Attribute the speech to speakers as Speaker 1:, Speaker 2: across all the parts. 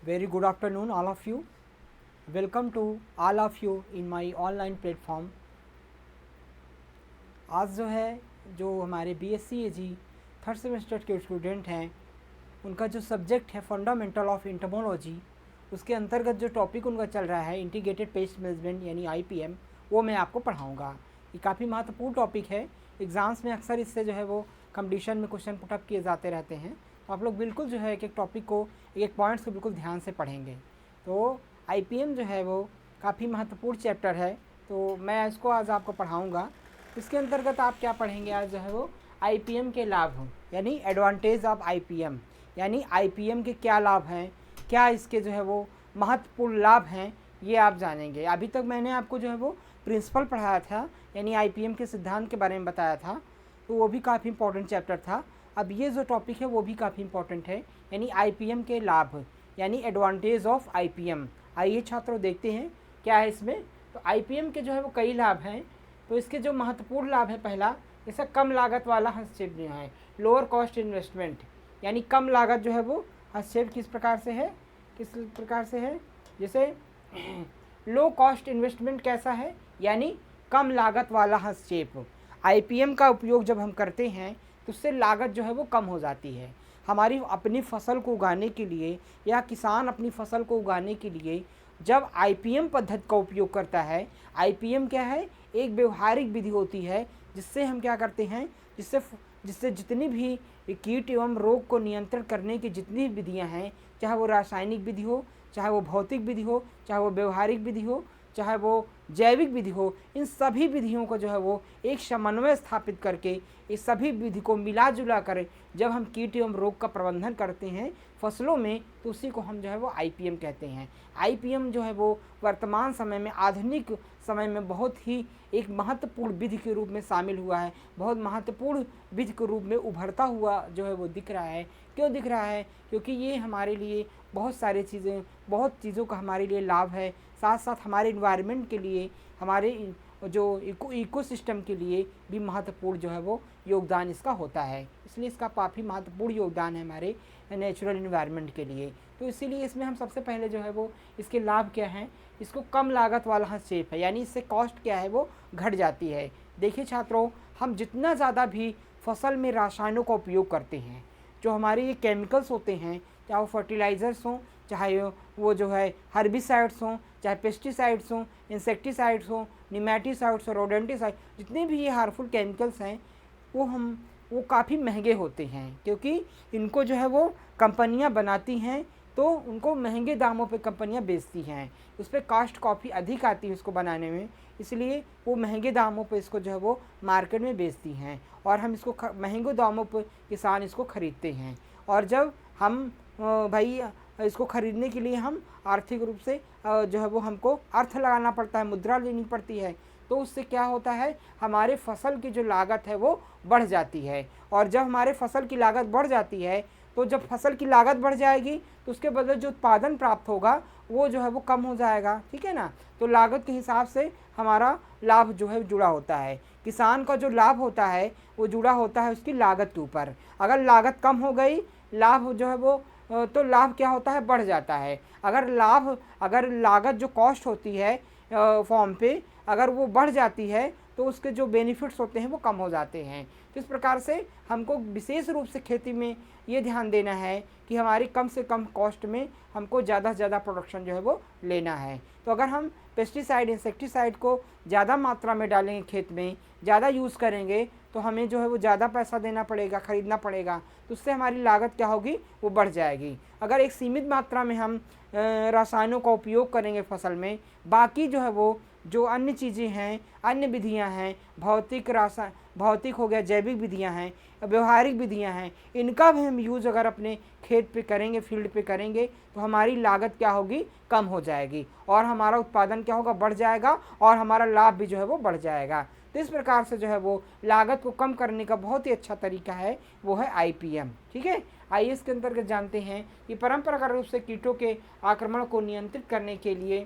Speaker 1: Very good afternoon, all of you. Welcome to all of you in my online platform. आज जो हमारे BSc AG third semester के student हैं, उनका जो सब्जेक्ट है फंडामेंटल ऑफ इंटमोलॉजी, उसके अंतर्गत जो टॉपिक उनका चल रहा है इंटीग्रेटेड पेस्ट मैनेजमेंट यानी IPM, वो मैं आपको पढ़ाऊँगा। ये काफ़ी महत्वपूर्ण टॉपिक है। एग्ज़ाम्स में अक्सर इससे वो कंपटीशन में क्वेश्चन पुटअप किए जाते रहते हैं। तो आप लोग बिल्कुल एक एक टॉपिक को, एक पॉइंट्स को बिल्कुल ध्यान से पढ़ेंगे। तो IPM वो काफ़ी महत्वपूर्ण चैप्टर है, तो मैं इसको आज आपको पढ़ाऊँगा। इसके अंतर्गत आप क्या पढ़ेंगे आज वो IPM के लाभ यानी एडवांटेज ऑफ IPM, यानी IPM के क्या लाभ हैं, क्या इसके वो महत्वपूर्ण लाभ हैं, ये आप जानेंगे। अभी तक मैंने आपको वो प्रिंसिपल पढ़ाया था, यानी IPM के सिद्धांत के बारे में बताया था, तो वो भी काफ़ी इंपॉर्टेंट चैप्टर था। अब ये जो टॉपिक है वो भी काफ़ी इंपॉर्टेंट है, यानी IPM के लाभ यानी एडवांटेज ऑफ IPM। आइए छात्रों देखते हैं क्या है इसमें। तो IPM के वो कई लाभ हैं। तो इसके जो महत्वपूर्ण लाभ है, पहला जैसे कम लागत वाला हस्तक्षेप जो है, लोअर कॉस्ट इन्वेस्टमेंट, यानी कम लागत वो हस्तक्षेप किस प्रकार से है, जैसे लो कॉस्ट इन्वेस्टमेंट कैसा है, यानी कम लागत वाला हस्तक्षेप। IPM का उपयोग जब हम करते हैं तो उससे लागत वो कम हो जाती है। हमारी अपनी फसल को उगाने के लिए या किसान अपनी फसल को उगाने के लिए जब IPM पद्धति का उपयोग करता है, IPM क्या है, एक व्यवहारिक विधि होती है जिससे हम क्या करते हैं, जिससे जितनी भी कीट एवं रोग को नियंत्रण करने की जितनी विधियां हैं, चाहे वो रासायनिक विधि हो, चाहे वो भौतिक विधि हो, चाहे वो व्यवहारिक विधि हो, चाहे वो जैविक विधि हो, इन सभी विधियों को वो एक समन्वय स्थापित करके इस सभी विधि को मिला जुला कर जब हम कीट एवं रोग का प्रबंधन करते हैं फसलों में, तो उसी को हम वो IPM कहते हैं। IPM वो वर्तमान समय में, आधुनिक समय में बहुत ही एक महत्वपूर्ण विधि के रूप में शामिल हुआ है, बहुत महत्वपूर्ण विधि के रूप में उभरता हुआ वो दिख रहा है। क्यों दिख रहा है? क्योंकि ये हमारे लिए बहुत सारी बहुत चीज़ों का हमारे लिए लाभ है, साथ साथ हमारे इन्वायरमेंट के लिए, हमारे जो इकोसिस्टम के लिए भी महत्वपूर्ण वो योगदान इसका होता है। इसलिए इसका काफ़ी महत्वपूर्ण योगदान है हमारे नेचुरल इन्वायरमेंट के लिए। तो इसीलिए इसमें हम सबसे पहले वो इसके लाभ क्या हैं, इसको कम लागत वाला हस्तक्षेप है, यानी इससे कॉस्ट क्या है वो घट जाती है। देखिए छात्रों, हम जितना ज़्यादा भी फसल में रसायनों का उपयोग करते हैं, जो हमारे ये केमिकल्स होते हैं, चाहे वो फर्टिलाइज़र्स हों, चाहे वो हर्बिसाइड्स हों, चाहे पेस्टिसाइड्स हों, इंसेक्टिसाइड्स हों, निमेटिसाइड्स हों, रोडेंटिसाइड, जितने भी ये हार्मफुल केमिकल्स हैं वो काफ़ी महंगे होते हैं, क्योंकि इनको वो कंपनियां बनाती हैं, तो उनको महंगे दामों पे कंपनियां बेचती हैं। उस पर कॉस्ट काफ़ी अधिक आती है उसको बनाने में, इसलिए वो महंगे दामों पे इसको वो मार्केट में बेचती हैं, और हम इसको महंगे दामों पर किसान इसको ख़रीदते हैं। और जब हम भाई इसको ख़रीदने के लिए हम आर्थिक रूप से वो हमको अर्थ लगाना पड़ता है, मुद्रा लेनी पड़ती है, तो उससे क्या होता है, हमारे फसल की जो लागत है वो बढ़ जाती है। और जब हमारे फसल की लागत बढ़ जाती है, तो जब फसल की लागत बढ़ जाएगी तो उसके बदले जो उत्पादन प्राप्त होगा वो वो कम हो जाएगा, ठीक है ना। तो लागत के हिसाब से हमारा लाभ जुड़ा होता है। किसान का जो लाभ होता है वो जुड़ा होता है उसकी लागत के ऊपर। अगर लागत कम हो गई, लाभ वो तो लाभ क्या होता है, बढ़ जाता है। अगर लागत जो कॉस्ट होती है फॉर्म पे, अगर वो बढ़ जाती है तो उसके जो बेनिफिट्स होते हैं वो कम हो जाते हैं। तो इस प्रकार से हमको विशेष रूप से खेती में ये ध्यान देना है कि हमारी कम से कम कॉस्ट में हमको ज़्यादा से ज़्यादा प्रोडक्शन वो लेना है। तो अगर हम पेस्टिसाइड, इंसेक्टिसाइड को ज़्यादा मात्रा में डालेंगे, खेत में ज़्यादा यूज़ करेंगे, तो हमें वो ज़्यादा पैसा देना पड़ेगा, ख़रीदना पड़ेगा, तो उससे हमारी लागत क्या होगी, वो बढ़ जाएगी। अगर एक सीमित मात्रा में हम रसायनों का उपयोग करेंगे फसल में, बाकी वो जो अन्य चीज़ें हैं, अन्य विधियां हैं, भौतिक हो गया, जैविक विधियां हैं, व्यवहारिक विधियां हैं, इनका भी हम यूज़ अगर अपने खेत पे करेंगे, फील्ड पे करेंगे, तो हमारी लागत क्या होगी, कम हो जाएगी, और हमारा उत्पादन क्या होगा, बढ़ जाएगा, और हमारा लाभ भी वो बढ़ जाएगा। तो इस प्रकार से वो लागत को कम करने का बहुत ही अच्छा तरीका है, वो है IPM, ठीक है। आइए इसके अंतर्गत जानते हैं कि परंपरागत रूप से कीटों के आक्रमण को नियंत्रित करने के लिए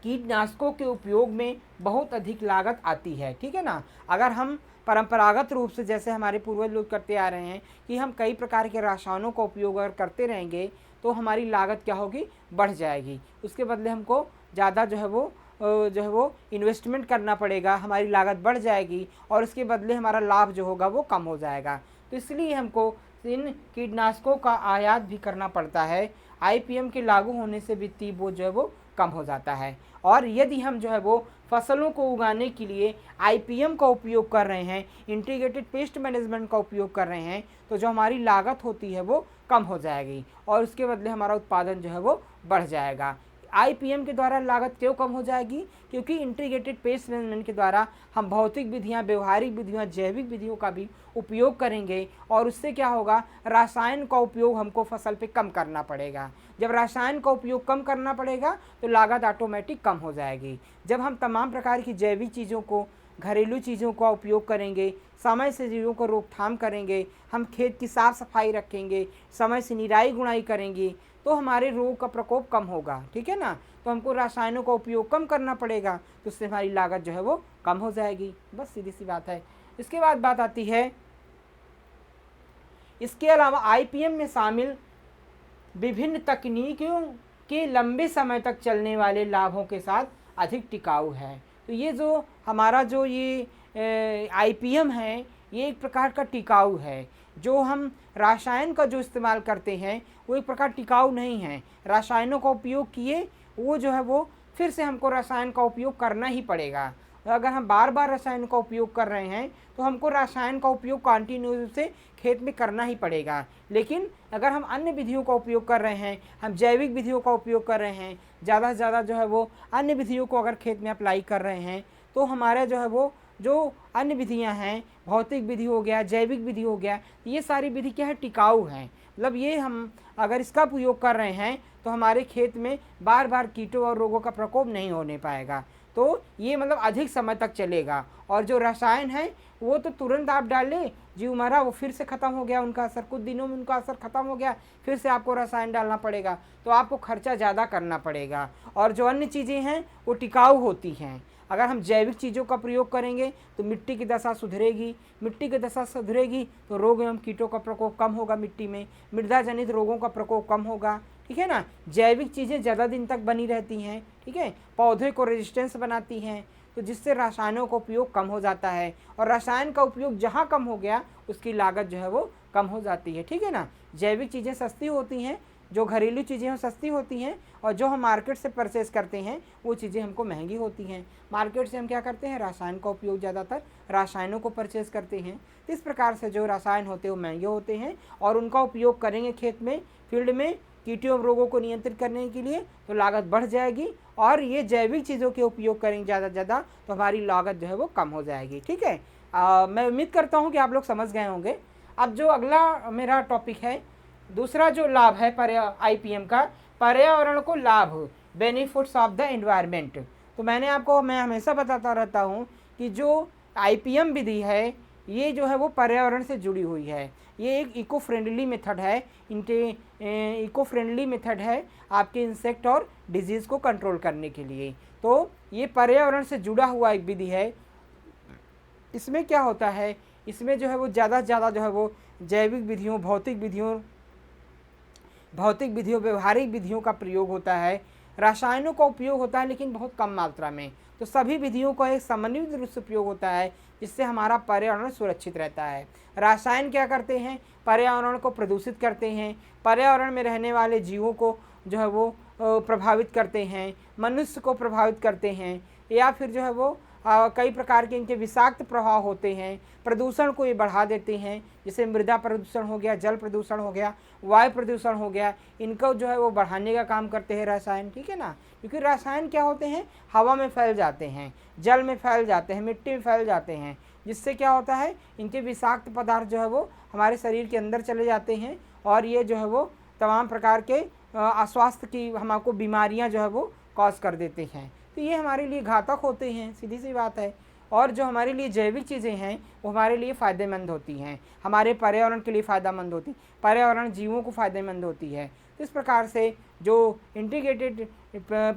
Speaker 1: कीटनाशकों के उपयोग में बहुत अधिक लागत आती है, ठीक है ना। अगर हम परंपरागत रूप से, जैसे हमारे पूर्वज लोग करते आ रहे हैं, कि हम कई प्रकार के रसायनों का उपयोग अगर करते रहेंगे, तो हमारी लागत क्या होगी, बढ़ जाएगी। उसके बदले हमको ज़्यादा जो है वो इन्वेस्टमेंट करना पड़ेगा, हमारी लागत बढ़ जाएगी और उसके बदले हमारा लाभ जो होगा वो कम हो जाएगा। तो इसलिए हमको इन कीटनाशकों का आयात भी करना पड़ता है। आईपीएम के लागू होने से वित्तीय बोझ जो है वो कम हो जाता है। और यदि हम जो है वो फसलों को उगाने के लिए आईपीएम का उपयोग कर रहे हैं, इंटीग्रेटेड पेस्ट मैनेजमेंट का उपयोग कर रहे हैं, तो जो हमारी लागत होती है वो कम हो जाएगी और उसके बदले हमारा उत्पादन जो है वो बढ़ जाएगा। आईपीएम के द्वारा लागत क्यों कम हो जाएगी, क्योंकि इंटीग्रेटेड पेस्ट मैनेजमेंट के द्वारा हम भौतिक विधियां, व्यवहारिक विधियां, जैविक विधियों का भी उपयोग करेंगे और उससे क्या होगा, रसायन का उपयोग हमको फसल पे कम करना पड़ेगा। जब रसायन का उपयोग कम करना पड़ेगा तो लागत ऑटोमेटिक कम हो जाएगी। जब हम तमाम प्रकार की जैविक चीज़ों को, घरेलू चीज़ों का उपयोग करेंगे, समय से चीज़ों को रोकथाम करेंगे, हम खेत की साफ़ सफाई रखेंगे, समय से निराई गुणाई करेंगे, तो हमारे रोग का प्रकोप कम होगा। ठीक है ना। तो हमको रसायनों का उपयोग कम करना पड़ेगा, तो उससे हमारी लागत जो है वो कम हो जाएगी। बस सीधी सी बात है। इसके बाद बात आती है, इसके अलावा आईपीएम में शामिल विभिन्न तकनीकों के लंबे समय तक चलने वाले लाभों के साथ अधिक टिकाऊ है। तो ये जो हमारा जो ये आईपीएम है, ये एक प्रकार का टिकाऊ है। जो हम रसायन का जो इस्तेमाल करते हैं वो एक प्रकार टिकाऊ नहीं है। रसायनों का उपयोग किए, वो जो है वो फिर से हमको रसायन का उपयोग करना ही पड़ेगा। अगर हम बार बार रसायन का उपयोग कर रहे हैं तो हमको रसायन का उपयोग कंटिन्यू रूप से खेत में करना ही पड़ेगा। लेकिन अगर हम अन्य विधियों का उपयोग कर रहे हैं, हम जैविक विधियों का उपयोग कर रहे हैं, ज़्यादा से ज़्यादा जो है वो अन्य विधियों को अगर खेत में अप्लाई कर रहे हैं, तो हमारे जो है वो जो अन्य विधियां हैं, भौतिक विधि हो गया, जैविक विधि हो गया, ये सारी विधि क्या है, टिकाऊ हैं। मतलब ये हम अगर इसका उपयोग कर रहे हैं तो हमारे खेत में बार बार कीटों और रोगों का प्रकोप नहीं होने पाएगा। तो ये मतलब अधिक समय तक चलेगा। और जो रसायन है वो तो तुरंत आप डालें, जीव मरा, वो फिर से ख़त्म हो गया उनका असर, कुछ दिनों में उनका असर ख़त्म हो गया, फिर से आपको रसायन डालना पड़ेगा, तो आपको खर्चा ज़्यादा करना पड़ेगा। और जो अन्य चीज़ें हैं वो टिकाऊ होती हैं। अगर हम जैविक चीज़ों का प्रयोग करेंगे तो मिट्टी की दशा सुधरेगी, मिट्टी की दशा सुधरेगी तो रोग एवं कीटों का प्रकोप कम होगा, मिट्टी में मृदा जनित रोगों का प्रकोप कम होगा। ठीक है ना। जैविक चीज़ें ज़्यादा दिन तक बनी रहती हैं। ठीक है, पौधे को रेजिस्टेंस बनाती हैं, तो जिससे रसायनों का उपयोग कम हो जाता है और रसायन का उपयोग जहाँ कम हो गया उसकी लागत जो है वो कम हो जाती है। ठीक है ना। जैविक चीज़ें सस्ती होती हैं, जो घरेलू चीज़ें सस्ती होती हैं, और जो हम मार्केट से परचेज़ करते हैं वो चीज़ें हमको महंगी होती हैं। मार्केट से हम क्या करते हैं, रसायन का उपयोग, ज़्यादातर रसायनों को परचेज़ करते हैं। तो इस प्रकार से जो रसायन होते हैं वो महंगे होते हैं और उनका उपयोग करेंगे खेत में, फील्ड में कीटों और रोगों को नियंत्रित करने के लिए, तो लागत बढ़ जाएगी। और ये जैविक चीज़ों के उपयोग करेंगे ज़्यादा से ज़्यादा तो हमारी लागत जो है वो कम हो जाएगी। ठीक है। मैं उम्मीद करता हूँ कि आप लोग समझ गए होंगे। अब जो अगला मेरा टॉपिक है, दूसरा जो लाभ है आईपीएम का, पर्यावरण को लाभ, बेनिफिट्स ऑफ द एनवायरनमेंट। तो मैं हमेशा बताता रहता हूँ कि जो आईपीएम विधि है ये जो है वो पर्यावरण से जुड़ी हुई है। ये एक इको फ्रेंडली मेथड है, इको फ्रेंडली मेथड है आपके इंसेक्ट और डिजीज़ को कंट्रोल करने के लिए। तो ये पर्यावरण से जुड़ा हुआ एक विधि है। इसमें क्या होता है, इसमें जो है वो ज़्यादा से ज़्यादा जो है वो जैविक विधियों, भौतिक विधियों, व्यवहारिक विधियों का प्रयोग होता है। रसायनों का उपयोग होता है लेकिन बहुत कम मात्रा में। तो सभी विधियों का एक समन्वित रूप से उपयोग होता है जिससे हमारा पर्यावरण सुरक्षित रहता है। रसायन क्या करते हैं, पर्यावरण को प्रदूषित करते हैं, पर्यावरण में रहने वाले जीवों को जो है वो प्रभावित करते हैं, मनुष्य को प्रभावित करते हैं, या फिर जो है वो कई प्रकार के इनके विषाक्त प्रभाव होते हैं। प्रदूषण को ये बढ़ा देते हैं, जैसे मृदा प्रदूषण हो गया, जल प्रदूषण हो गया, वायु प्रदूषण हो गया, इनको जो है वो बढ़ाने का काम करते हैं रसायन। ठीक है ना। क्योंकि रसायन क्या होते हैं, हवा में फैल जाते हैं, जल में फैल जाते हैं, मिट्टी में फैल जाते हैं, जिससे क्या होता है, इनके विषाक्त पदार्थ जो है वो हमारे शरीर के अंदर चले जाते हैं और ये जो है वो तमाम प्रकार के अस्वास्थ्य की हमको बीमारियां जो है वो कॉज कर देते हैं। तो ये हमारे लिए घातक होते हैं, सीधी सी बात है। और जो हमारे लिए जैविक चीज़ें हैं वो हमारे लिए फ़ायदेमंद होती हैं, हमारे पर्यावरण के लिए फ़ायदेमंद होती, पर्यावरण जीवों को फ़ायदेमंद होती है। तो इस प्रकार से जो इंटीग्रेटेड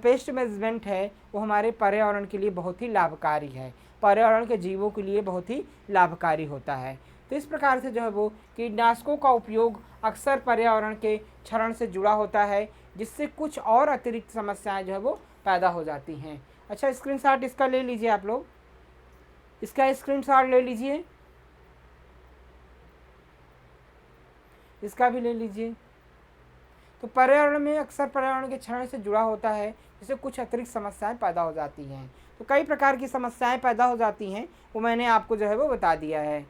Speaker 1: पेस्ट मैनेजमेंट है वो हमारे पर्यावरण के लिए बहुत ही लाभकारी है, पर्यावरण के जीवों के लिए बहुत ही लाभकारी होता है। तो इस प्रकार से जो है वो कीटनाशकों का उपयोग अक्सर पर्यावरण के क्षरण से जुड़ा होता है, जिससे कुछ और अतिरिक्त समस्याएं जो है वो पैदा हो जाती हैं। अच्छा, स्क्रीनशॉट इसका ले लीजिए, आप लोग इसका स्क्रीनशॉट ले लीजिए, इसका भी ले लीजिए। तो पर्यावरण में अक्सर पर्यावरण के क्षरण से जुड़ा होता है, जिससे कुछ अतिरिक्त समस्याएं पैदा हो जाती हैं। तो कई प्रकार की समस्याएं पैदा हो जाती हैं, वो मैंने आपको जो है वो बता दिया है।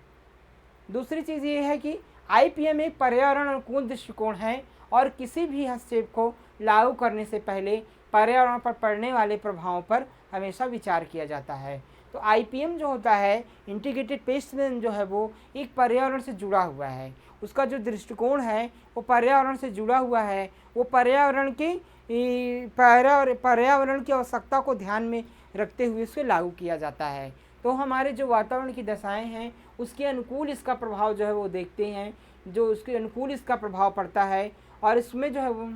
Speaker 1: दूसरी चीज़ ये है कि IPM एक पर्यावरण अनुकूल दृष्टिकोण है और किसी भी हस्तक्षेप को लागू करने से पहले पर्यावरण पर पड़ने वाले प्रभावों पर हमेशा विचार किया जाता है। तो IPM जो होता है, इंटीग्रेटेड पेस्ट मैनेजमेंट, जो है वो एक पर्यावरण से जुड़ा हुआ है। उसका जो दृष्टिकोण है वो पर्यावरण से जुड़ा हुआ है। वो पर्यावरण की आवश्यकता को ध्यान में रखते हुए इसे लागू किया जाता है। तो हमारे जो वातावरण की दशाएं हैं उसके अनुकूल इसका प्रभाव जो है वो देखते हैं, जो उसके अनुकूल इसका प्रभाव पड़ता है। और इसमें जो है वो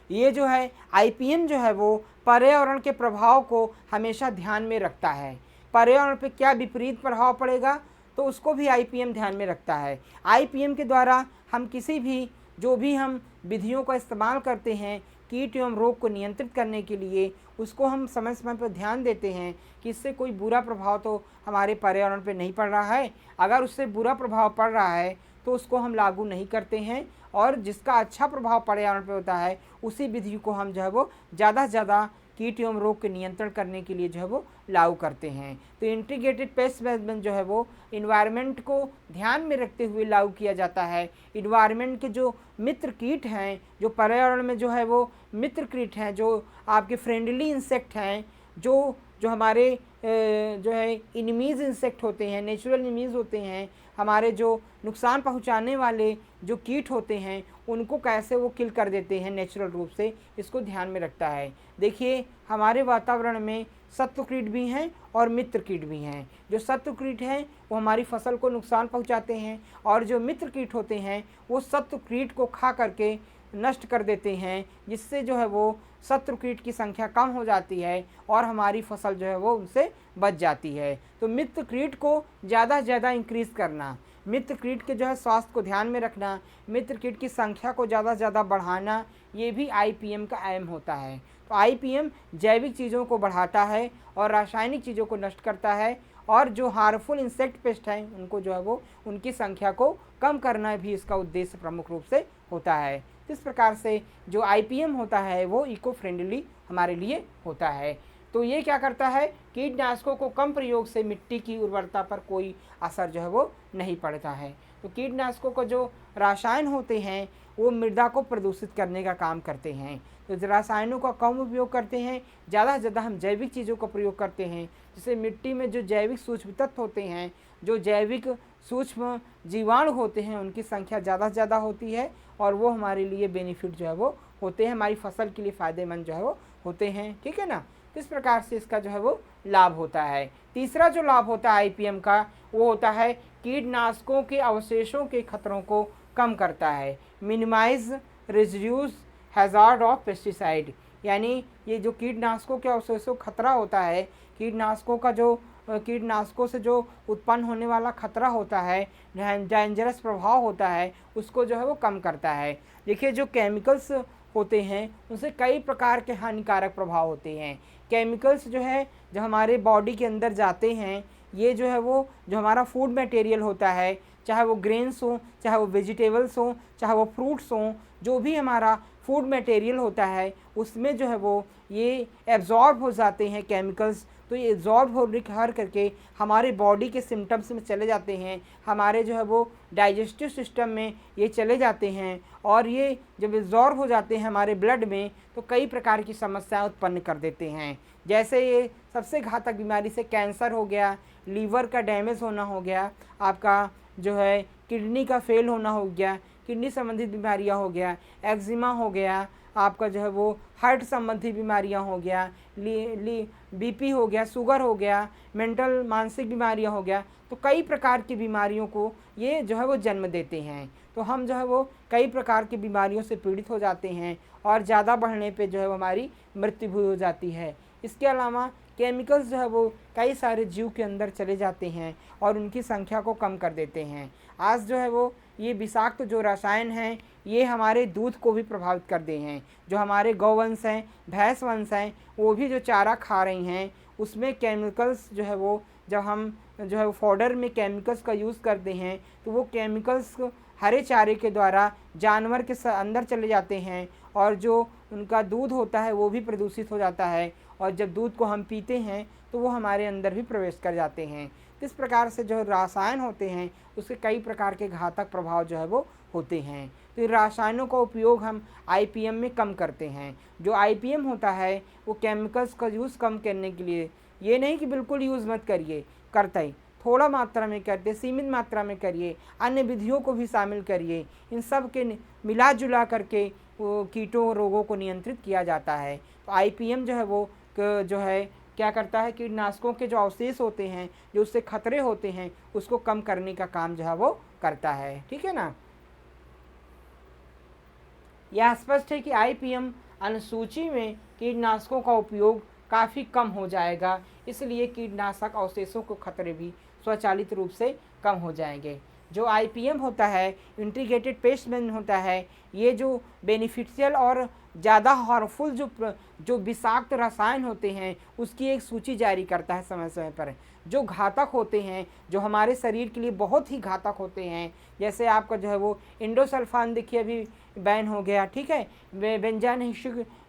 Speaker 1: ये जो है IPM जो है वो पर्यावरण के प्रभाव को हमेशा ध्यान में रखता है। पर्यावरण पे क्या विपरीत प्रभाव पड़ेगा तो उसको भी IPM ध्यान में रखता है। IPM के द्वारा हम किसी भी जो भी हम विधियों का इस्तेमाल करते हैं कीट एवं रोग को नियंत्रित करने के लिए, उसको हम समय समय पर ध्यान देते हैं कि इससे कोई बुरा प्रभाव तो हमारे पर्यावरण पे नहीं पड़ रहा है। अगर उससे बुरा प्रभाव पड़ रहा है तो उसको हम लागू नहीं करते हैं, और जिसका अच्छा प्रभाव पर्यावरण पे होता है उसी विधि को हम जो है वो ज़्यादा से ज़्यादा कीट एवं रोग के नियंत्रण करने के लिए जो है वो लागू करते हैं। तो इंटीग्रेटेड पेस्ट मैनेजमेंट जो है वो इन्वायरमेंट को ध्यान में रखते हुए लागू किया जाता है। इन्वायरमेंट के जो मित्र कीट हैं, जो पर्यावरण में जो है वो मित्र कीट हैं, जो आपके फ्रेंडली इंसेक्ट हैं, जो हमारे जो है इनमीज़ इंसेक्ट होते हैं, नेचुरल इनमीज़ होते हैं, हमारे जो नुकसान पहुंचाने वाले जो कीट होते हैं उनको कैसे वो किल कर देते हैं नेचुरल रूप से, इसको ध्यान में रखता है। देखिए, हमारे वातावरण में शत्रु कीट भी हैं और मित्र कीट भी हैं। जो शत्रु कीट हैं वो हमारी फसल को नुकसान पहुंचाते हैं, और जो मित्र कीट होते हैं वो शत्रु कीट को खा करके नष्ट कर देते हैं, जिससे जो है वो शत्रु कीट की संख्या कम हो जाती है और हमारी फसल जो है वो उनसे बच जाती है। तो मित्र कीट को ज़्यादा से ज़्यादा इंक्रीज़ करना, मित्र कीट के जो है स्वास्थ्य को ध्यान में रखना, मित्र कीट की संख्या को ज़्यादा से ज़्यादा बढ़ाना, ये भी IPM का एम होता है। तो IPM जैविक चीज़ों को बढ़ाता है और रासायनिक चीज़ों को नष्ट करता है, और जो हार्मफुल इंसेक्ट पेस्ट हैं उनको जो है वो उनकी संख्या को कम करना भी इसका उद्देश्य प्रमुख रूप से होता है। इस प्रकार से जो IPM होता है वो इको फ्रेंडली हमारे लिए होता है। तो ये क्या करता है, कीटनाशकों को कम प्रयोग से मिट्टी की उर्वरता पर कोई असर जो है वो नहीं पड़ता है। तो कीटनाशकों को जो रसायन होते हैं वो मृदा को प्रदूषित करने का काम करते हैं। तो रसायनों का कम उपयोग करते हैं, ज़्यादा से ज़्यादा हम जैविक चीज़ों का प्रयोग करते हैं, जिससे मिट्टी में जो जैविक सूक्ष्म तत्व होते हैं, जो जैविक सूक्ष्म जीवाणु होते हैं, उनकी संख्या ज़्यादा से ज़्यादा होती है और वो हमारे लिए बेनिफिट जो है वो होते हैं, हमारी फसल के लिए फ़ायदेमंद जो है वो होते हैं। ठीक है ना। तो इस प्रकार से इसका जो है वो लाभ होता है। तीसरा जो लाभ होता है IPM का, वो होता है कीटनाशकों के अवशेषों के खतरों को कम करता है। Minimise residues hazard of pesticide, यानी ये जो कीटनाशकों के अवशेषों खतरा होता है, कीटनाशकों से जो उत्पन्न होने वाला खतरा होता है, डेंजरस प्रभाव होता है, उसको जो है वो कम करता है। देखिए, जो केमिकल्स होते हैं उनसे कई प्रकार के हानिकारक प्रभाव होते हैं। केमिकल्स जो है जो हमारे बॉडी के अंदर जाते हैं, ये जो है वो जो हमारा फूड मटेरियल होता है, चाहे वो ग्रेन्स हो, चाहे वो वेजिटेबल्स हो, चाहे वो फ्रूट्स हों, जो भी हमारा फूड मटेरियल होता है उसमें जो है वो ये एब्जॉर्ब हो जाते हैं केमिकल्स। तो ये एब्जॉर्ब हो करके हमारे बॉडी के सिम्टम्स में चले जाते हैं, हमारे जो है वो डाइजेस्टिव सिस्टम में ये चले जाते हैं, और ये जब एब्जॉर्ब हो जाते हैं हमारे ब्लड में तो कई प्रकार की समस्याएं उत्पन्न कर देते हैं। जैसे ये सबसे घातक बीमारी से कैंसर हो गया, लीवर का डैमेज होना हो गया, आपका जो है किडनी का फेल होना हो गया, किडनी संबंधित बीमारियां हो गया, एक्जिमा हो गया, आपका जो है वो हार्ट संबंधी बीमारियां हो गया, BP हो गया, शुगर हो गया, मेंटल मानसिक बीमारियां हो गया। तो कई प्रकार की बीमारियों को ये जो है वो जन्म देते हैं। तो हम जो है वो कई प्रकार की बीमारियों से पीड़ित हो जाते हैं और ज़्यादा बढ़ने पे जो है वो हमारी मृत्यु भी हो जाती है। इसके अलावा केमिकल्स जो है वो कई सारे जीव के अंदर चले जाते हैं और उनकी संख्या को कम कर देते हैं। आज जो है वो ये विषाक्त जो रसायन हैं ये हमारे दूध को भी प्रभावित कर दे हैं। जो हमारे गौवंश हैं, भैंस वंश हैं, वो भी जो चारा खा रही हैं उसमें केमिकल्स जो है वो, जब हम जो है वो फॉडर में केमिकल्स का यूज़ करते हैं तो वो केमिकल्स हरे चारे के द्वारा जानवर के अंदर चले जाते हैं और जो उनका दूध होता है वो भी प्रदूषित हो जाता है, और जब दूध को हम पीते हैं तो वो हमारे अंदर भी प्रवेश कर जाते हैं। इस प्रकार से जो रसायन होते हैं उसके कई प्रकार के घातक प्रभाव जो है वो होते हैं। तो इन रसायनों का उपयोग हम आईपीएम में कम करते हैं। जो आईपीएम होता है वो केमिकल्स का यूज़ कम करने के लिए, ये नहीं कि बिल्कुल यूज़ मत करिए, करते ही थोड़ा मात्रा में करते, सीमित मात्रा में करिए, अन्य विधियों को भी शामिल करिए। इन सब के मिला जुला करके वो कीटों रोगों को नियंत्रित किया जाता है। तो आईपीएम जो है वो जो है क्या करता है, कीटनाशकों के जो अवशेष होते हैं, जो उससे खतरे होते हैं, उसको कम करने का काम जो है वो करता है। ठीक है ना। यह स्पष्ट है कि आईपीएम अनुसूची में कीटनाशकों का उपयोग काफ़ी कम हो जाएगा, इसलिए कीटनाशक अवशेषों के खतरे भी स्वचालित रूप से कम हो जाएंगे। जो आईपीएम होता है, इंटीग्रेटेड पेस्ट मैनेजमेंट होता है, ये जो बेनिफिशियल और ज़्यादा हार्मफुल जो विषाक्त रसायन होते हैं उसकी एक सूची जारी करता है समय समय पर। जो घातक होते हैं, जो हमारे शरीर के लिए बहुत ही घातक होते हैं, जैसे आपका जो है वो इंडोसल्फान देखिए अभी बैन हो गया, ठीक है,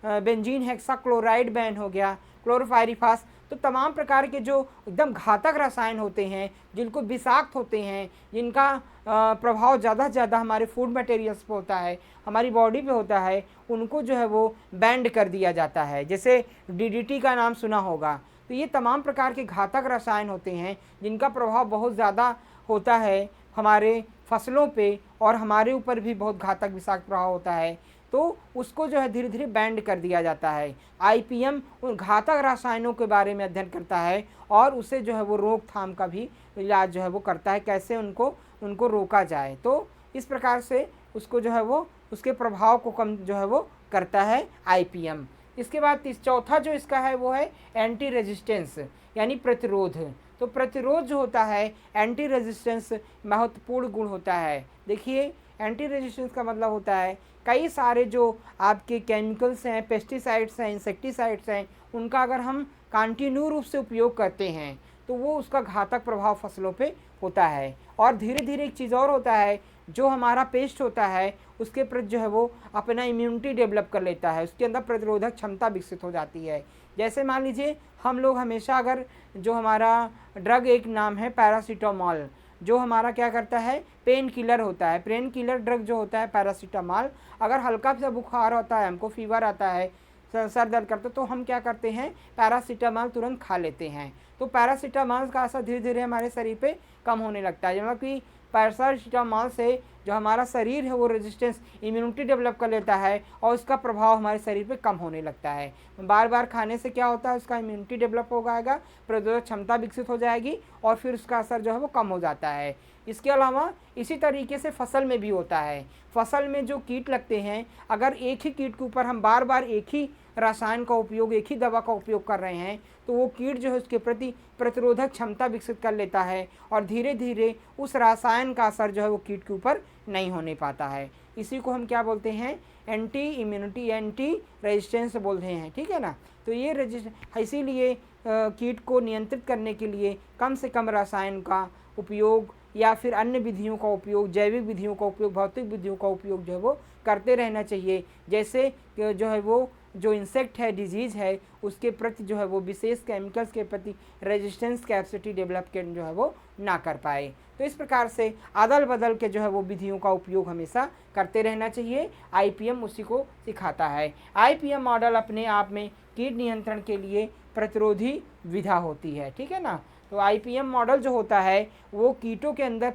Speaker 1: बेंजीन हेक्साक्लोराइड बैन हो गया, क्लोरोपाइरीफास। तो तमाम प्रकार के जो एकदम घातक रसायन होते हैं, जिनको विषाक्त होते हैं, जिनका प्रभाव ज़्यादा से ज़्यादा हमारे फूड मटेरियल्स पे होता है, हमारी बॉडी पे होता है, उनको जो है वो बैंड कर दिया जाता है। जैसे डीडीटी का नाम सुना होगा। तो ये तमाम प्रकार के घातक रसायन होते हैं जिनका प्रभाव बहुत ज़्यादा होता है हमारे फसलों पे, और हमारे ऊपर भी बहुत घातक विषाक्त प्रभाव होता है। तो उसको जो है धीरे धीरे बैंड कर दिया जाता है। आईपीएम उन घातक रसायनों के बारे में अध्ययन करता है और उसे जो है वो रोकथाम का भी इलाज जो है वो करता है, कैसे उनको रोका जाए। तो इस प्रकार से उसको जो है वो उसके प्रभाव को कम जो है वो करता है आईपीएम। इसके बाद चौथा जो इसका है वो है एंटी रेजिस्टेंस, यानी प्रतिरोध। तो प्रतिरोध जो होता है, एंटी रेजिस्टेंस महत्वपूर्ण गुण होता है। देखिए, एंटी रेजिस्टेंस का मतलब होता है कई सारे जो आपके केमिकल्स हैं, पेस्टिसाइड्स हैं, इंसेक्टिसाइड्स हैं, उनका अगर हम कंटिन्यू रूप से उपयोग करते हैं तो वो उसका घातक प्रभाव फसलों पे होता है। और धीरे धीरे एक चीज़ और होता है, जो हमारा पेस्ट होता है उसके प्रति जो है वो अपना इम्यूनिटी डेवलप कर लेता है, उसके अंदर प्रतिरोधक क्षमता विकसित हो जाती है। जैसे मान लीजिए हम लोग हमेशा अगर जो हमारा ड्रग एक नाम है पैरासीटामोल, जो हमारा क्या करता है, पेन किलर होता है। पेन किलर ड्रग जो होता है पैरासीटामोल, अगर हल्का सा बुखार होता है, हमको फीवर आता है, सर दर्द करता है, तो हम क्या करते हैं, पैरासीटामोल तुरंत खा लेते हैं। तो पैरासीटामोल का असर धीरे धीरे हमारे शरीर पे कम होने लगता है। मतलब कि पैरासीटामोल से जो हमारा शरीर है वो रेजिस्टेंस इम्यूनिटी डेवलप कर लेता है और उसका प्रभाव हमारे शरीर पे कम होने लगता है। बार बार खाने से क्या होता है, उसका इम्यूनिटी डेवलप हो जाएगा, प्रतिरोधक क्षमता विकसित हो जाएगी और फिर उसका असर जो है वो कम हो जाता है। इसके अलावा इसी तरीके से फसल में भी होता है। फसल में जो कीट लगते हैं, अगर एक ही कीट के ऊपर हम बार बार एक ही रसायन का उपयोग, एक ही दवा का उपयोग कर रहे हैं, तो वो कीट जो है उसके प्रति प्रतिरोधक क्षमता विकसित कर लेता है और धीरे धीरे उस रसायन का असर जो है वो कीट के ऊपर नहीं होने पाता है। इसी को हम क्या बोलते हैं, एंटी इम्यूनिटी, एंटी रेजिस्टेंस बोलते हैं। ठीक है ना। तो ये इसीलिए कीट को नियंत्रित करने के लिए कम से कम रसायन का उपयोग या फिर अन्य विधियों का उपयोग, जैविक विधियों का उपयोग, भौतिक विधियों का उपयोग जो है वो करते रहना चाहिए। जैसे जो है वो जो इंसेक्ट है, डिजीज़ है, उसके प्रति जो है वो विशेष केमिकल्स के प्रति रेजिस्टेंस कैपेसिटी डेवलप कर जो है वो ना कर पाए। तो इस प्रकार से अदल बदल के जो है वो विधियों का उपयोग हमेशा करते रहना चाहिए। आईपीएम उसी को सिखाता है। आईपीएम मॉडल अपने आप में कीट नियंत्रण के लिए प्रतिरोधी विधा होती है। ठीक है ना। तो आईपीएम मॉडल जो होता है वो कीटों के अंदर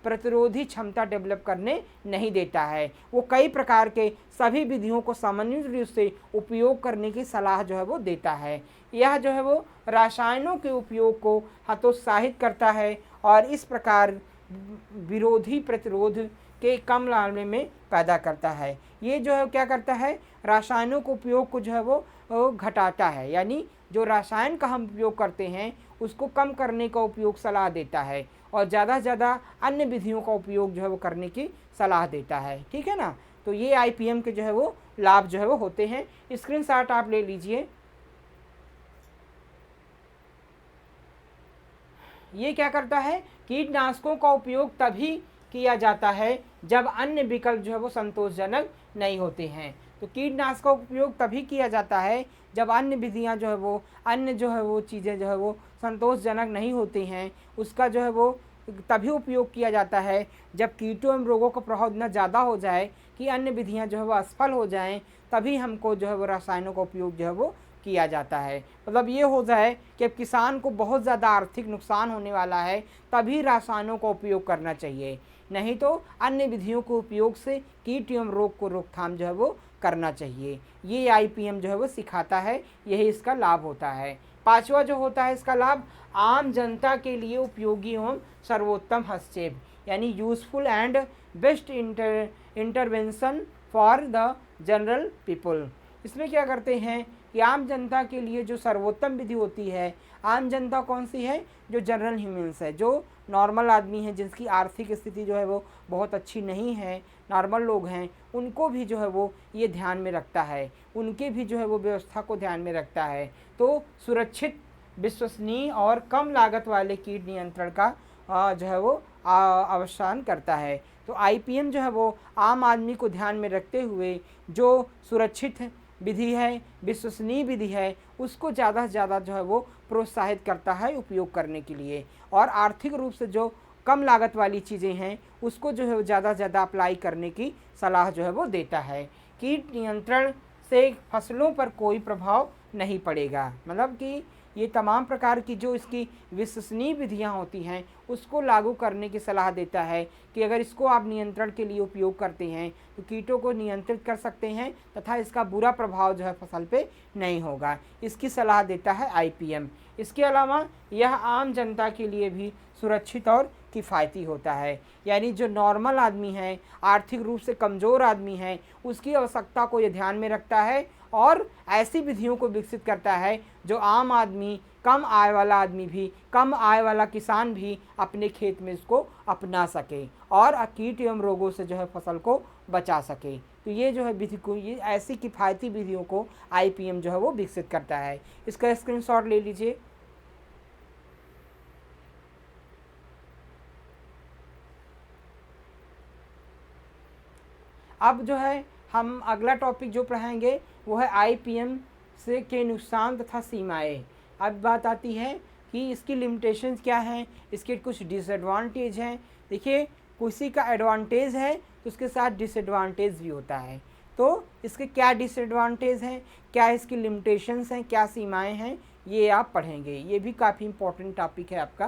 Speaker 1: प्रतिरोधी क्षमता डेवलप करने नहीं देता है। वो कई प्रकार के सभी विधियों को सामान्य रूप से उपयोग करने की सलाह जो है वो देता है। यह जो है वो रसायनों के उपयोग को हतोत्साहित करता है और इस प्रकार विरोधी प्रतिरोध के कम मामले में पैदा करता है। ये जो है क्या करता है, रसायनों के उपयोग को जो है वो घटाता है, यानी जो रसायन का हम उपयोग करते हैं उसको कम करने का उपयोग सलाह देता है और ज़्यादा से ज़्यादा अन्य विधियों का उपयोग जो है वो करने की सलाह देता है। ठीक है ना। तो ये IPM के जो है वो लाभ जो है वो होते हैं। स्क्रीनशॉट आप ले लीजिए। ये क्या करता है, कीटनाशकों का उपयोग तभी किया जाता है जब अन्य विकल्प जो है वो संतोषजनक नहीं होते हैं। तो कीटनाशकों का उपयोग तभी किया जाता है जब अन्य विधियां जो है वो चीज़ें जो है वो संतोषजनक नहीं होती हैं। उसका जो है वो तभी उपयोग किया जाता है जब कीटों एवं रोगों का प्रभाव इतना ज़्यादा हो जाए कि अन्य विधियां जो है वो असफल हो जाएं, तभी हमको जो है वो रसायनों का उपयोग जो है वो किया जाता है। मतलब ये हो जाए कि अब किसान को बहुत ज़्यादा आर्थिक नुकसान होने वाला है, तभी रसायनों का उपयोग करना चाहिए, नहीं तो अन्य विधियों के उपयोग से कीट एवं रोग को रोकथाम जो है वो करना चाहिए। ये IPM जो है वो सिखाता है, यही इसका लाभ होता है। पांचवा जो होता है इसका लाभ, आम जनता के लिए उपयोगी एवं सर्वोत्तम हस्तक्षेप, यानी useful and best intervention for the general people. इसमें क्या करते हैं कि आम जनता के लिए जो सर्वोत्तम विधि होती है, आम जनता कौन सी है, जो जनरल ह्यूमन्स है, जो नॉर्मल आदमी है, जिसकी आर्थिक स्थिति जो है वो बहुत अच्छी नहीं है, नॉर्मल लोग हैं, उनको भी जो है वो ये ध्यान में रखता है, उनके भी जो है वो व्यवस्था को ध्यान में रखता है। तो सुरक्षित, विश्वसनीय और कम लागत वाले कीट नियंत्रण का जो है वो अवसान करता है। तो IPM जो है वो आम आदमी को ध्यान में रखते हुए जो सुरक्षित विधि है, विश्वसनीय विधि है, उसको ज़्यादा से ज़्यादा जो है वो प्रोत्साहित करता है उपयोग करने के लिए, और आर्थिक रूप से जो कम लागत वाली चीज़ें हैं उसको जो है वो ज़्यादा से ज़्यादा अप्लाई करने की सलाह जो है वो देता है। कीट नियंत्रण से फसलों पर कोई प्रभाव नहीं पड़ेगा, मतलब कि ये तमाम प्रकार की जो इसकी विश्वसनीय विधियां होती हैं उसको लागू करने की सलाह देता है कि अगर इसको आप नियंत्रण के लिए उपयोग करते हैं तो कीटों को नियंत्रित कर सकते हैं तथा इसका बुरा प्रभाव जो है फसल पे नहीं होगा। इसकी सलाह देता है IPM। इसके अलावा यह आम जनता के लिए भी सुरक्षित और किफ़ायती होता है, यानी जो नॉर्मल आदमी है, आर्थिक रूप से कमज़ोर आदमी है, उसकी आवश्यकता को ये ध्यान में रखता है और ऐसी विधियों को विकसित करता है जो आम आदमी, कम आय वाला आदमी भी, कम आय वाला किसान भी अपने खेत में इसको अपना सके और कीट एवं रोगों से जो है फसल को बचा सके। तो ये जो है विधि को, ये ऐसी किफ़ायती विधियों को IPM जो है वो विकसित करता है। इसका स्क्रीनशॉट ले लीजिए। अब जो है हम अगला टॉपिक जो पढ़ाएंगे वो है IPM से के नुकसान तथा सीमाएं। अब बात आती है कि इसकी लिमिटेशंस क्या हैं, इसके कुछ डिसएडवांटेज हैं। देखिए, किसी का एडवांटेज है तो उसके साथ डिसएडवांटेज भी होता है। तो इसके क्या डिसएडवांटेज हैं, क्या इसकी लिमिटेशंस हैं, क्या सीमाएं हैं, ये आप पढ़ेंगे। ये भी काफ़ी इंपॉर्टेंट टॉपिक है आपका।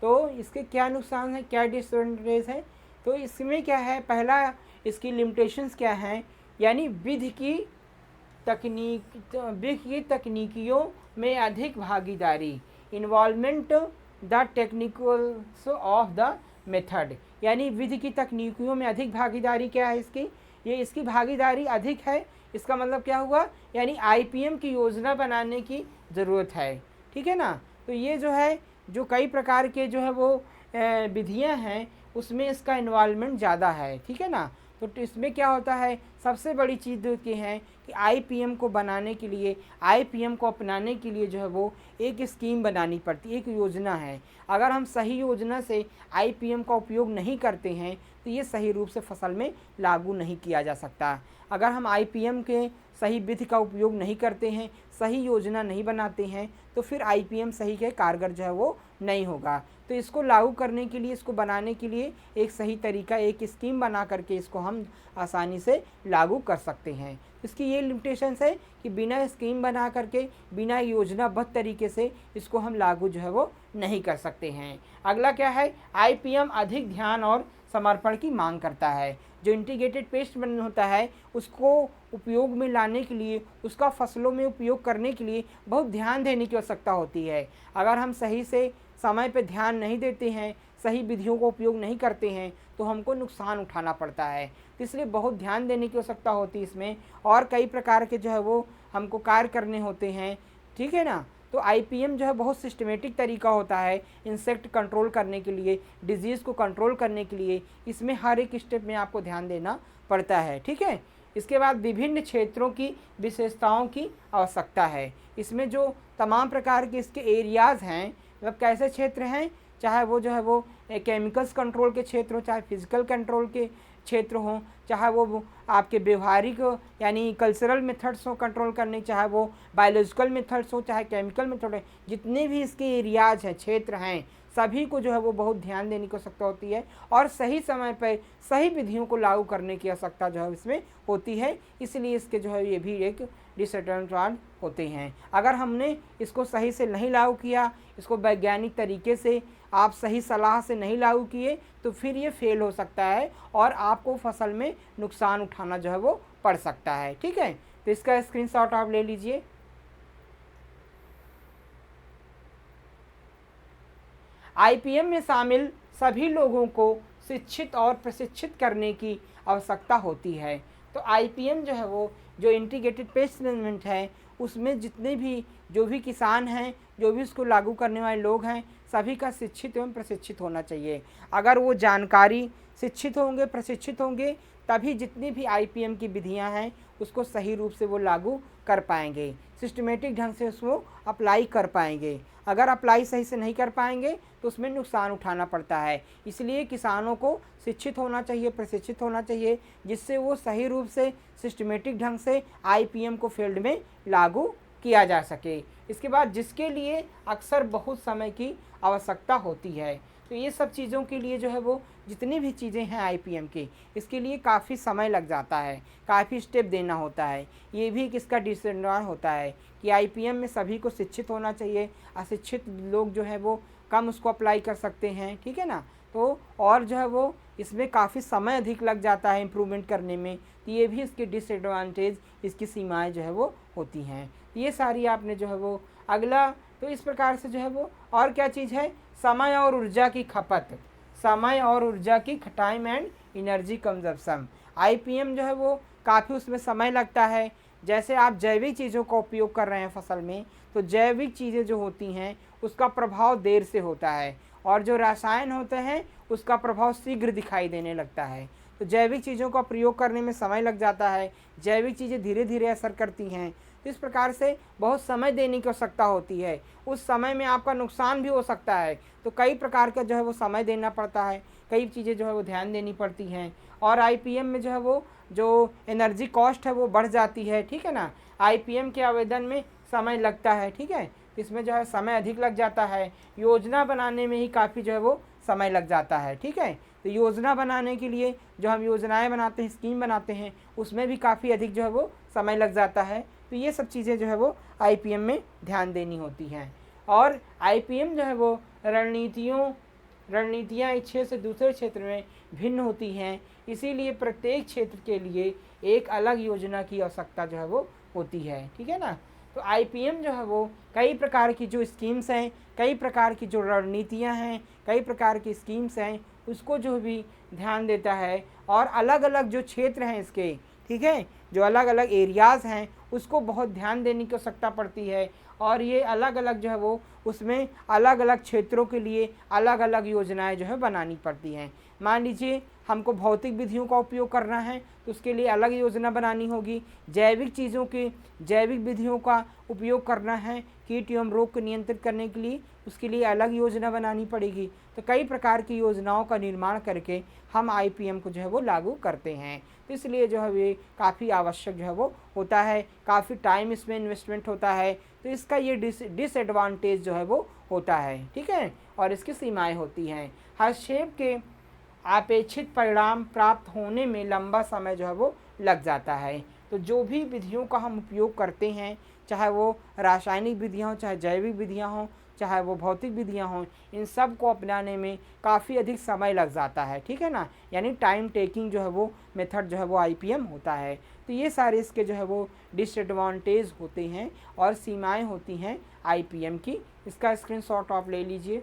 Speaker 1: तो इसके क्या नुकसान हैं, क्या डिसएडवांटेज हैं, तो इसमें क्या है, पहला इसकी लिमिटेशंस क्या हैं, यानी विधि की तकनीकियों में अधिक भागीदारी, involvement the technicals of the method, यानी विधि की तकनीकियों में अधिक भागीदारी क्या है इसकी, ये इसकी भागीदारी अधिक है। इसका मतलब क्या हुआ, यानी IPM की योजना बनाने की ज़रूरत है। ठीक है ना। तो ये जो है, जो कई प्रकार के जो है वो विधियाँ हैं उसमें इसका इन्वॉल्वमेंट ज़्यादा है। ठीक है ना। तो इसमें क्या होता है, सबसे बड़ी चीज़ जो की है कि IPM को बनाने के लिए, IPM को अपनाने के लिए जो है वो एक स्कीम बनानी पड़ती है, एक योजना है। अगर हम सही योजना से IPM का उपयोग नहीं करते हैं तो ये सही रूप से फसल में लागू नहीं किया जा सकता। अगर हम IPM के सही विधि का उपयोग नहीं करते हैं, सही योजना नहीं बनाते हैं, तो फिर IPM सही के कारगर जो है वो नहीं होगा। तो इसको लागू करने के लिए, इसको बनाने के लिए एक सही तरीका, एक स्कीम बना करके इसको हम आसानी से लागू कर सकते हैं। इसकी ये लिमिटेशंस है कि बिना स्कीम बना करके, बिना योजनाबद्ध तरीके से इसको हम लागू जो है वो नहीं कर सकते हैं। अगला क्या है, IPM अधिक ध्यान और समर्पण की मांग करता है। जो इंटीग्रेटेड पेस्ट मैनेजमेंट होता है उसको उपयोग में लाने के लिए, उसका फसलों में उपयोग करने के लिए बहुत ध्यान देने की आवश्यकता होती है। अगर हम सही से समय पर ध्यान नहीं देते हैं, सही विधियों का उपयोग नहीं करते हैं, तो हमको नुकसान उठाना पड़ता है। तो इसलिए बहुत ध्यान देने की आवश्यकता होती है इसमें, और कई प्रकार के जो है वो हमको कार्य करने होते हैं। ठीक है ना। तो आईपीएम जो है बहुत सिस्टमेटिक तरीका होता है इंसेक्ट कंट्रोल करने के लिए, डिजीज़ को कंट्रोल करने के लिए। इसमें हर एक स्टेप में आपको ध्यान देना पड़ता है, ठीक है। इसके बाद विभिन्न क्षेत्रों की विशेषताओं की आवश्यकता है। इसमें जो तमाम प्रकार के इसके एरियाज़ हैं, मतलब कैसे क्षेत्र हैं, चाहे वो जो है वो केमिकल्स कंट्रोल के क्षेत्र हो, चाहे फिजिकल कंट्रोल के क्षेत्र हों, चाहे वो आपके व्यवहारिक यानी कल्चरल मेथड्स हो कंट्रोल करने, चाहे वो बायोलॉजिकल मेथड्स हो, चाहे केमिकल मेथड है, जितने भी इसके एरियाज हैं, क्षेत्र हैं, सभी को जो है वो बहुत ध्यान देने की आवश्यकता होती है और सही समय पर सही विधियों को लागू करने की आवश्यकता जो है इसमें होती है। इसलिए इसके जो है ये भी एक डिसएडवांटेज होते हैं। अगर हमने इसको सही से नहीं लागू किया, इसको वैज्ञानिक तरीके से आप सही सलाह से नहीं लागू किए, तो फिर ये फेल हो सकता है और आपको फसल में नुकसान उठाना जो है वो पड़ सकता है, ठीक है। तो इसका स्क्रीनशॉट आप ले लीजिए। आईपीएम में शामिल सभी लोगों को शिक्षित और प्रशिक्षित करने की आवश्यकता होती है। तो आईपीएम जो है वो जो इंटीग्रेटेड पेस्ट मैनेजमेंट है, उसमें जितने भी जो भी किसान हैं, जो भी उसको लागू करने वाले लोग हैं, सभी का शिक्षित एवं प्रशिक्षित होना चाहिए। अगर वो जानकारी शिक्षित होंगे, प्रशिक्षित होंगे, तभी जितनी भी आईपीएम की विधियां हैं उसको सही रूप से वो लागू कर पाएंगे, सिस्टमेटिक ढंग से उसको अप्लाई कर पाएंगे। अगर अप्लाई सही से नहीं कर पाएंगे तो उसमें नुकसान उठाना पड़ता है। इसलिए किसानों को शिक्षित होना चाहिए, प्रशिक्षित होना चाहिए, जिससे वो सही रूप से सिस्टमेटिक ढंग से आईपीएम को फील्ड में लागू किया जा सके। इसके बाद जिसके लिए अक्सर बहुत समय की आवश्यकता होती है। तो ये सब चीज़ों के लिए जो है वो जितनी भी चीज़ें हैं आईपीएम की, इसके लिए काफ़ी समय लग जाता है, काफ़ी स्टेप देना होता है। ये भी किसका डिसएडवांटेज होता है कि आईपीएम में सभी को शिक्षित होना चाहिए, अशिक्षित लोग जो है वो कम उसको अप्लाई कर सकते हैं, ठीक है ना। तो और जो है वो इसमें काफ़ी समय अधिक लग जाता है इम्प्रूवमेंट करने में। तो ये भी इसके डिसएडवांटेज, इसकी सीमाएँ जो है वो होती हैं। ये सारी आपने जो है वो अगला, तो इस प्रकार से जो है वो और क्या चीज़ है, समय और ऊर्जा की खपत, समय और ऊर्जा की time and energy consumption. IPM जो है वो काफ़ी उसमें समय लगता है। जैसे आप जैविक चीज़ों का उपयोग कर रहे हैं फसल में, तो जैविक चीज़ें जो होती हैं उसका प्रभाव देर से होता है और जो रसायन होते हैं उसका प्रभाव शीघ्र दिखाई देने लगता है। तो जैविक चीज़ों का प्रयोग करने में समय लग जाता है, जैविक चीज़ें धीरे धीरे असर करती हैं। तो इस प्रकार से बहुत समय देने की आवश्यकता होती है। उस समय में आपका नुकसान भी हो सकता है, तो कई प्रकार का जो है वो समय देना पड़ता है, कई चीज़ें जो है वो ध्यान देनी पड़ती हैं। और आईपीएम में जो है वो जो एनर्जी कॉस्ट है वो बढ़ जाती है, ठीक है ना। आईपीएम के आवेदन में समय लगता है, ठीक है, इसमें जो है समय अधिक लग जाता है। योजना बनाने में ही काफ़ी जो है वो समय लग जाता है, ठीक है। तो योजना बनाने के लिए जो हम योजनाएं बनाते हैं, स्कीम बनाते हैं, उसमें भी काफ़ी अधिक जो है वो समय लग जाता है। तो ये सब चीज़ें जो है वो आईपीएम में ध्यान देनी होती हैं। और आईपीएम जो है वो रणनीतियाँ एक क्षेत्र से दूसरे क्षेत्र में भिन्न होती हैं, इसीलिए प्रत्येक क्षेत्र के लिए एक अलग योजना की आवश्यकता जो है वो होती है, ठीक है ना। तो आईपीएम जो है वो कई प्रकार की जो स्कीम्स हैं, कई प्रकार की जो रणनीतियाँ हैं, कई प्रकार की स्कीम्स हैं, उसको जो भी ध्यान देता है। और अलग अलग जो क्षेत्र हैं इसके, ठीक है, जो अलग अलग एरियाज़ हैं उसको बहुत ध्यान देने की आवश्यकता पड़ती है। और ये अलग अलग जो है वो उसमें अलग अलग क्षेत्रों के लिए अलग अलग योजनाएं जो है बनानी पड़ती हैं। मान लीजिए हमको भौतिक विधियों का उपयोग करना है तो उसके लिए अलग योजना बनानी होगी। जैविक चीज़ों के जैविक विधियों का उपयोग करना है कीट एवं रोग को नियंत्रित करने के लिए, उसके लिए अलग योजना बनानी पड़ेगी। तो कई प्रकार की योजनाओं का निर्माण करके हम आईपीएम को जो है वो लागू करते हैं। तो इसलिए जो है ये काफ़ी आवश्यक जो है वो होता है, काफ़ी टाइम इसमें इन्वेस्टमेंट होता है। तो इसका ये डिसएडवांटेज जो है वो होता है, ठीक है। और इसकी सीमाएं होती हैं। हस्तक्षेप के अपेक्षित परिणाम प्राप्त होने में लंबा समय जो है वो लग जाता है। तो जो भी विधियों का हम उपयोग करते हैं, चाहे वो रासायनिक विधियाँ हों, चाहे जैविक विधियाँ हों, चाहे वो भौतिक विधियाँ हों, इन सब को अपनाने में काफ़ी अधिक समय लग जाता है, ठीक है ना। यानी टाइम टेकिंग जो है वो मेथड जो है वो आईपीएम होता है। तो ये सारे इसके जो है वो डिसएडवांटेज होते हैं और सीमाएं होती हैं आईपीएम की। इसका स्क्रीनशॉट आप ले लीजिए।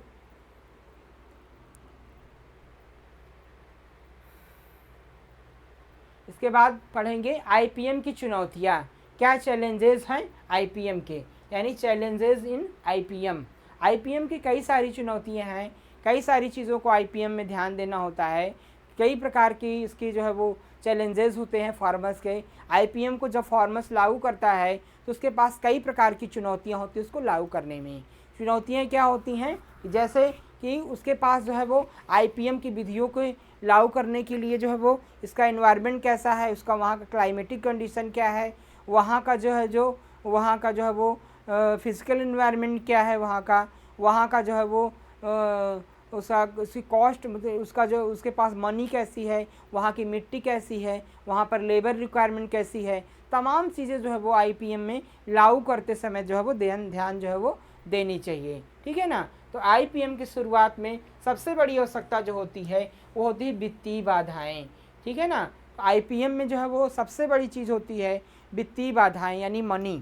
Speaker 1: इसके बाद पढ़ेंगे आईपीएम की चुनौतियाँ, क्या चैलेंजेस हैं आईपीएम के। यानी चैलेंजेस इन आईपीएम। आईपीएम की कई सारी चुनौतियां हैं, कई सारी चीज़ों को आईपीएम में ध्यान देना होता है, कई प्रकार की इसकी जो है वो चैलेंजेस होते हैं फार्मर्स के। आईपीएम को जब फार्मर्स लागू करता है तो उसके पास कई प्रकार की चुनौतियां होती हैं उसको लागू करने में। चुनौतियां क्या होती हैं, जैसे कि उसके पास जो है वो आईपीएम की विधियों को लागू करने के लिए जो है वो इसका एनवायरनमेंट कैसा है, उसका वहाँ का क्लाइमेटिक कंडीशन क्या है, वहाँ का जो है वो फिजिकल एनवायरनमेंट क्या है, वहाँ का जो है वो उसकी कॉस्ट, मतलब उसका जो उसके पास मनी कैसी है, वहाँ की मिट्टी कैसी है, वहाँ पर लेबर रिक्वायरमेंट कैसी है, तमाम चीज़ें जो है वो आईपीएम में लागू करते समय जो है वो ध्यान जो है वो देनी चाहिए। ठीक है ना। तो आईपीएम की शुरुआत में सबसे बड़ी आवश्यकता जो होती है वो होती है वित्तीय बाधाएं। ठीक है ना। आईपीएम में जो है वो सबसे बड़ी चीज़ होती है वित्तीय बाधाएं, यानी मनी।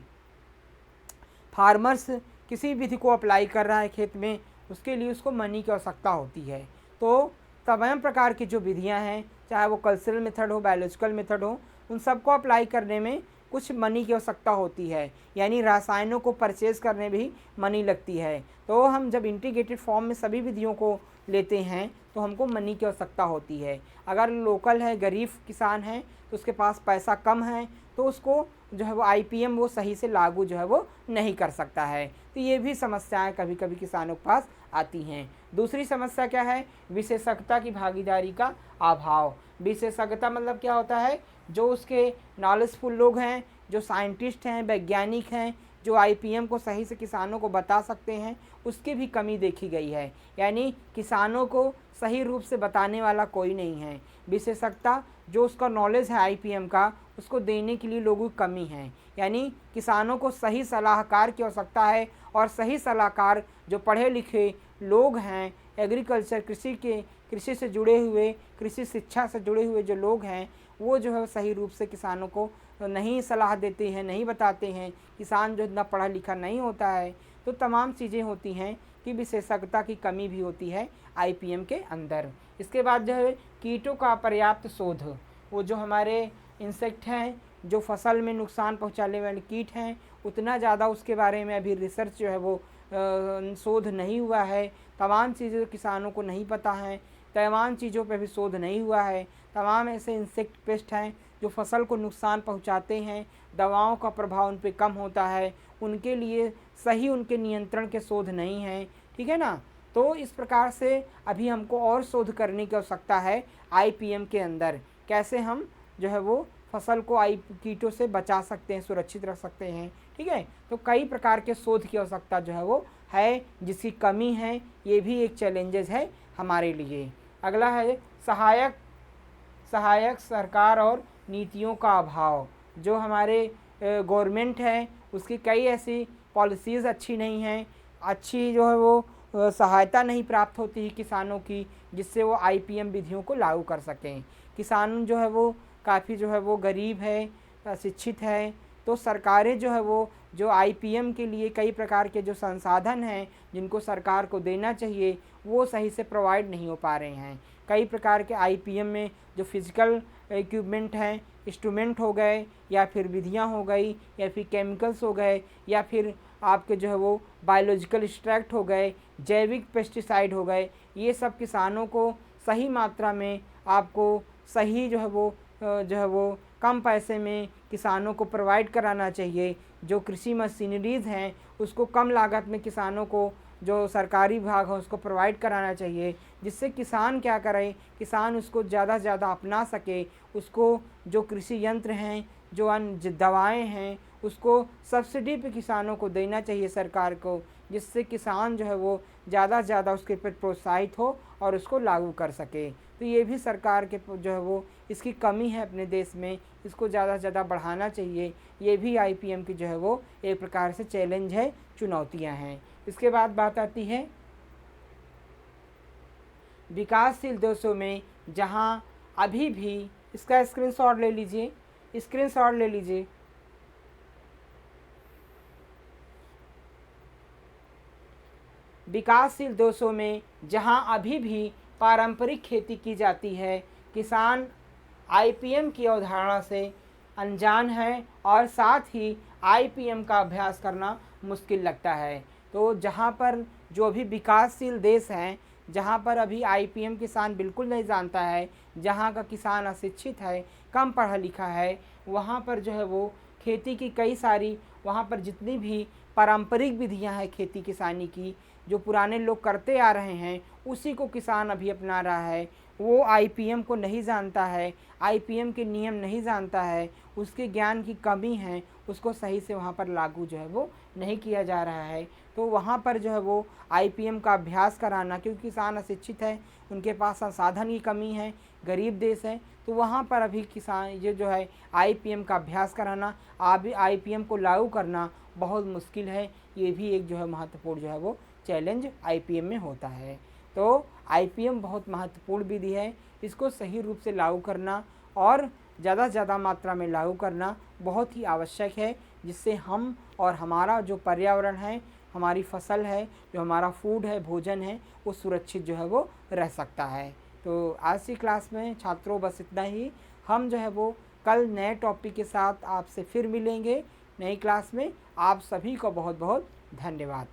Speaker 1: फार्मर्स किसी विधि को अप्लाई कर रहा है खेत में, उसके लिए उसको मनी की आवश्यकता होती है। तो तमाम प्रकार की जो विधियां हैं, चाहे वो कल्चरल मेथड हो, बायोलॉजिकल मेथड हो, उन सबको अप्लाई करने में कुछ मनी की आवश्यकता होती है, यानी रसायनों को परचेज करने भी मनी लगती है। तो हम जब इंटीग्रेटेड फॉर्म में सभी विधियों को लेते हैं तो हमको मनी की आवश्यकता होती है। अगर लोकल है, गरीब किसान है, तो उसके पास पैसा कम है, तो उसको जो है वो आईपीएम वो सही से लागू जो है वो नहीं कर सकता है। तो ये भी समस्याएं कभी कभी किसानों के पास आती हैं। दूसरी समस्या क्या है, विशेषज्ञता की भागीदारी का अभाव। विशेषज्ञता मतलब क्या होता है, जो उसके नॉलेजफुल लोग हैं, जो साइंटिस्ट हैं, वैज्ञानिक हैं, जो आईपीएम को सही से किसानों को बता सकते हैं, उसकी भी कमी देखी गई है। यानी किसानों को सही रूप से बताने वाला कोई नहीं है। विशेषज्ञता जो उसका नॉलेज है आईपीएम का, उसको देने के लिए लोगों की कमी है। यानी किसानों को सही सलाहकार की आवश्यकता है, और सही सलाहकार जो पढ़े लिखे लोग हैं, एग्रीकल्चर कृषि से जुड़े हुए, कृषि शिक्षा से जुड़े हुए जो लोग हैं, वो जो है सही रूप से किसानों को नहीं सलाह देते हैं, नहीं बताते हैं। किसान जो इतना पढ़ा लिखा नहीं होता है, तो तमाम चीज़ें होती हैं कि विशेषज्ञता की कमी भी होती है आईपीएम के अंदर। इसके बाद जो है कीटों का पर्याप्त शोध। वो जो हमारे इंसेक्ट हैं, जो फसल में नुकसान पहुंचाने वाले कीट हैं, उतना ज़्यादा उसके बारे में अभी रिसर्च जो है वो शोध नहीं हुआ है। तमाम चीज़ें किसानों को नहीं पता हैं, तमाम चीज़ों पर भी शोध नहीं हुआ है। तमाम ऐसे इंसेक्ट पेस्ट हैं जो फसल को नुकसान पहुंचाते हैं, दवाओं का प्रभाव उन पर कम होता है, उनके लिए सही उनके नियंत्रण के शोध नहीं हैं। ठीक है ना। तो इस प्रकार से अभी हमको और शोध करने की आवश्यकता है आईपीएम के अंदर, कैसे हम जो है वो फसल को कीटों से बचा सकते हैं, सुरक्षित रख सकते हैं। ठीक है। तो कई प्रकार के शोध की आवश्यकता जो है वो है, जिसकी कमी है। ये भी एक चैलेंजेस है हमारे लिए। अगला है सहायक सरकार और नीतियों का अभाव। जो हमारे गवर्नमेंट है, उसकी कई ऐसी पॉलिसीज़ अच्छी नहीं हैं, अच्छी जो है वो सहायता नहीं प्राप्त होती है किसानों की, जिससे वो आईपीएम विधियों को लागू कर सकें। किसान जो है वो काफ़ी जो है वो गरीब है, अशिक्षित है। तो सरकारें जो है वो जो आईपीएम के लिए कई प्रकार के जो संसाधन हैं जिनको सरकार को देना चाहिए, वो सही से प्रोवाइड नहीं हो पा रहे हैं। कई प्रकार के आईपीएम में जो फिजिकल इक्विपमेंट हैं, इंस्ट्रूमेंट हो गए, या फिर विधियां हो गई, या फिर केमिकल्स हो गए, या फिर आपके जो है वो बायोलॉजिकल एक्सट्रैक्ट हो गए, जैविक पेस्टिसाइड हो गए, ये सब किसानों को सही मात्रा में आपको सही जो है वो कम पैसे में किसानों को प्रोवाइड कराना चाहिए। जो कृषि मशीनरीज़ हैं उसको कम लागत में किसानों को, जो सरकारी विभाग है उसको प्रोवाइड कराना चाहिए, जिससे किसान क्या करे, किसान उसको ज़्यादा से ज़्यादा अपना सके। उसको जो कृषि यंत्र हैं, जो अन्य दवाएं हैं, उसको सब्सिडी पे किसानों को देना चाहिए सरकार को, जिससे किसान जो है वो ज़्यादा से ज़्यादा उसके प्रति प्रोत्साहित हो और उसको लागू कर सके। तो ये भी सरकार के जो है वो इसकी कमी है अपने देश में, इसको ज़्यादा से ज़्यादा बढ़ाना चाहिए। ये भी आईपीएम की जो है वो एक प्रकार से चैलेंज है, चुनौतियां हैं। इसके बाद बात आती है विकासशील देशों में, जहाँ अभी भी, इसका स्क्रीनशॉट ले लीजिए, स्क्रीनशॉट ले लीजिए। विकासशील देशों में जहाँ अभी भी पारंपरिक खेती की जाती है, किसान आईपीएम की अवधारणा से अनजान है और साथ ही आईपीएम का अभ्यास करना मुश्किल लगता है। तो जहाँ पर जो भी विकासशील देश हैं, जहाँ पर अभी आईपीएम किसान बिल्कुल नहीं जानता है, जहाँ का किसान अशिक्षित है, कम पढ़ा लिखा है, वहाँ पर जो है वो खेती की कई सारी, वहाँ पर जितनी भी पारंपरिक विधियाँ हैं खेती किसानी की, जो पुराने लोग करते आ रहे हैं, उसी को किसान अभी अपना रहा है। वो आईपीएम को नहीं जानता है, आईपीएम के नियम नहीं जानता है, उसके ज्ञान की कमी है, उसको सही से वहाँ पर लागू जो है वो नहीं किया जा रहा है। तो वहाँ पर जो है वो आईपीएम का अभ्यास कराना, क्योंकि किसान अशिक्षित है, उनके पास संसाधन की कमी है, गरीब देश है, तो वहाँ पर अभी किसान ये जो है आईपीएम का अभ्यास कराना, आईपीएम को लागू करना बहुत मुश्किल है। ये भी एक जो है महत्वपूर्ण जो है वो चैलेंज आईपीएम में होता है। तो आईपीएम बहुत महत्वपूर्ण विधि है, इसको सही रूप से लागू करना और ज़्यादा से ज़्यादा मात्रा में लागू करना बहुत ही आवश्यक है, जिससे हम और हमारा जो पर्यावरण है, हमारी फसल है, जो हमारा फूड है, भोजन है, वो सुरक्षित जो है वो रह सकता है। तो आज की क्लास में छात्रों बस इतना ही। हम जो है वो कल नए टॉपिक के साथ आपसे फिर मिलेंगे नई क्लास में। आप सभी को बहुत बहुत धन्यवाद।